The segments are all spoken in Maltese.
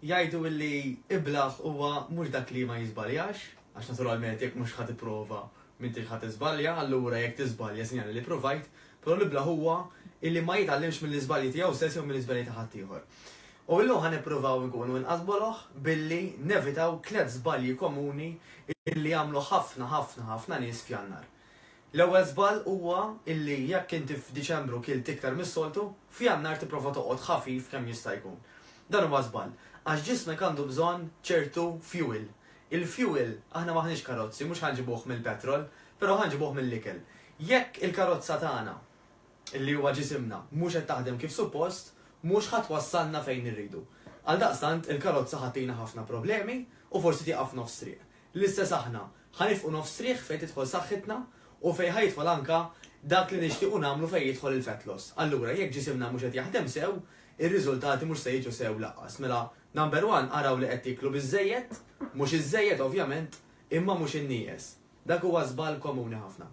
jgħidu li iblaħ huwa mhux dak li ma jiżbaljax, għax naturalment jekk mhux ħadd ipprova minti ħadd iżbalja, allura jekk tiżbalja sinjali li provajt, però l-iblaħ huwa illi ma jitgħallimx mill-iżbalji tiegħu stess jew mill-iżbalji ta' ħadd ieħor. U illum ħanippruvaw nkunu inqasboloh billi nevitaw tliet żbalji komuni illi jagħmlu ħafna nies f'Jannar. L-ewwel żball huwa illi jekk inti f'Diċembru kilt iktar mis-soltu, f'Jannar tipprova toqgħod ħafif kemm jista' jkun. Dan huwa żball, għax ġismek għandu bżonn ċertu fuel. Il-fuel aħna maħniex karozzi, mhux ħanġibuh mill-petrol, però ħanġibuh mill-ikel. Jekk il-karozza tagħna illi huwa ġisimna mhux qed taħdem kif suppost, mhux ħadd wassalna fejn irridu. Għaldaqstant il-karozza ħatina ħafna problemi u forsi tieqaf nofs triq. L-istess aħna ħanifqu nofs triq fejn tidħol saħħitna u fejn ħajidħol anka dak li nixtiequ nagħmlu fejn jidħol il-fat loss. Allura jekk ġisimna mhux qed jaħdem sew, ir-riżultati mhux se jiġu sew laqqas. Mela number 1 araw li qed tiklu biżejjed, mhux iż-żejjed ovvjament, imma mhux in-nies. Dak huwa żball komuni ħafna.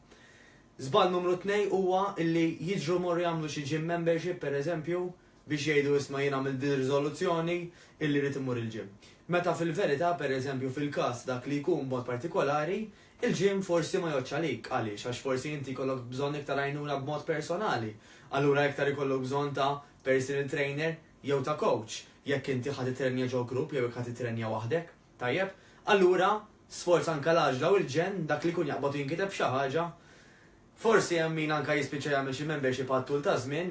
Żball numru 2 huwa illi jiġru morru jagħmlu xi gym membership pereżempju biex jgħidu isma' jien għamil din riżoluzzjoni illi rid imur il-gym. Meta fil-verità pereżempju fil-każ dak li jkun b'mod partikolari, il-gym forsi ma joċċ għalik għaliex għax forsi inti jkollok bżonn iktar għajnuna b'mod personali. Allura iktar ikollok bżonn ta' personal trainer jew ta' coach. Jekk inti ħad itrenja ġew grupp jew jekk ħad itrenja waħdek, tajjeb, allura sforz anke l-għaġla u l-ġen dak li kun jaqbad jinkiteb xi ħaġa. Forsi hemm min anke jispiċċa jagħmel xi membership għat-tul ta' żmien,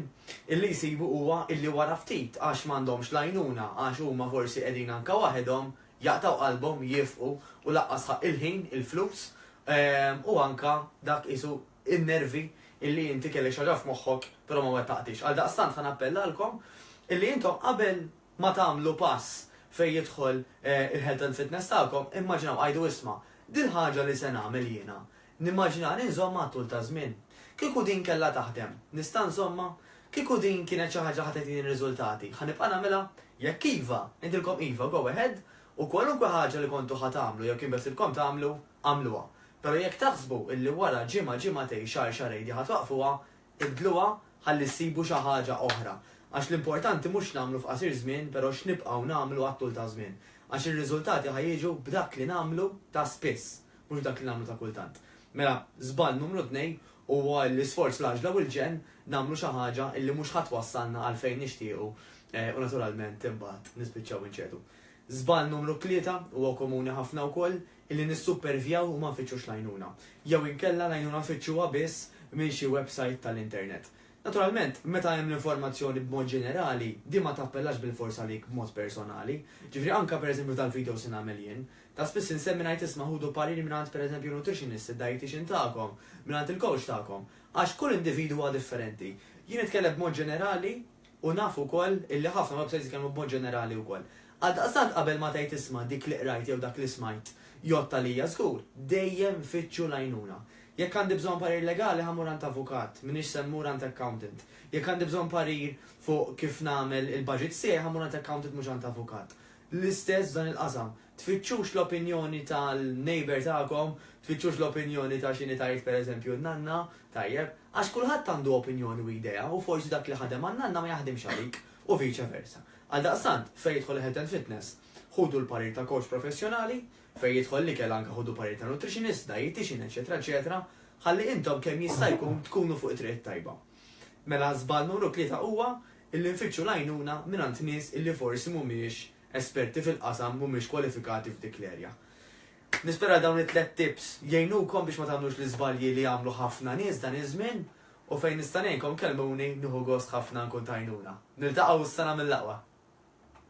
illi jsibu huwa illi wara ftit għax m'għandhomx lajnuna għax huma forsi qegħdin anke waħedhom jaqtaw qalbhom jifqu u laqqas ħaq il-ħin, il-flus u anke dak isu in-nervi illi inti kellek xi ħaġa f'moħħok però ma wettaqtix. Għaldaqstant ħa nappellalkom illi intom qabel ma tagħmlu pass fejn jidħol il-health and fitness tagħkom, immaġinaw għajdu isma' din ħaġa li se nagħmel jiena. Nimmaġina nżomma tul ta' żmien. Kieku din kellha taħdem, nista' nżomma, kieku din kienet xi ħaġa ħadd tagħtini riżultati. Ħanibqa' nagħmilha jekk iva, intilkom iva go ahead u kwalunkwe ħaġa li kontu ħa tagħmlu jew kien beslibkom tagħmlu, għamluha. Però jekk taħsbu illi wara ġimgħatejn xahar di ħatwaqfuha, ibdluha ħalli ssibu xi ħaġa oħra. Għax l-importanti mhux nagħmlu f'qasir żmien, però x'nibqgħu nagħmlu għat-tul ta' żmien. Għax ir-riżultati ħajjiġu b'dak li nagħmlu ta' spiss, mhux dak li nagħmlu ta' kultant. Mela, żball numru 2 huwa l-isforz l-għaġla u l-ġen nagħmlu xi ħaġa illi mhux ħadd wassalna għalfejn nixtiequ u naturalment imbagħad nispiċċaw inċedu. Żball numru 3 huwa komuni ħafna wkoll illi nissupervjaw u ma nfittxux l-għajnuna. Jew inkella l-għajnuna nfittxuha biss minn xi website tal-internet. Naturalment, meta hemm l-informazzjoni b'mod ġenerali, di ma tappellax bil-forsa għalik b'mod personali. Ġifri anka pereżempju tal-video se nagħmel jien, ta' spiss insemmi ngħid isma' ħudu pariri mingħand pereżempju nutritionist, id-dietitian tagħkom, mingħand il-coach tagħkom, għax kull individu huwa differenti. Jien nitkellem b'mod ġenerali u nafu wkoll illi ħafna websites jitkellmu b'mod ġenerali wkoll. Għaldaqstant qabel ma tgħid isma' dik li qrajt jew dak li smajt jotta lija żgur, dejjem fitxu l-għajnuna. Jekk għandi bżonn parir legali ħammur għand avukat, minix semmur għand accountant. Jekk għandi bżonn parir fuq kif nagħmel il-budget sej ħammur għand accountant mhux għand avukat. L-istess dan il-qasam. Tfittxux l-opinjoni tal-neighbor tagħkom, tfittxux l-opinjoni ta' xini tajt pereżempju n-nanna, tajjeb, għax kulħadd għandu opinjoni u idea u forsi dak li ħadem għan-nanna ma jaħdimx għalik u viċa versa. Għaldaqstant fejn jidħol health and fitness, ħudu l-parir ta' coach professjonali, fejn jidħol li kell anke ħudu parir ta' nutritionist, dietitian, eċetera, ħalli intom kemm jista' jkun tkunu fuq it-triq tajba. Mela żball numru 3 huwa illi nfittxu l-għajnuna mingħand nies illi forsi mhumiex esperti fil-qasam mhumiex kwalifikati f'dik l-erja. Nispera dawn it-3 tips jgħinukom biex ma tagħmlux l-iżbalji li jagħmlu ħafna nies dan iż-żmien u fejn nista' ngħinkom kelmuni nieħu gost ħafna nkun tajnuna. Niltaqgħu s-sena mill-laqwa.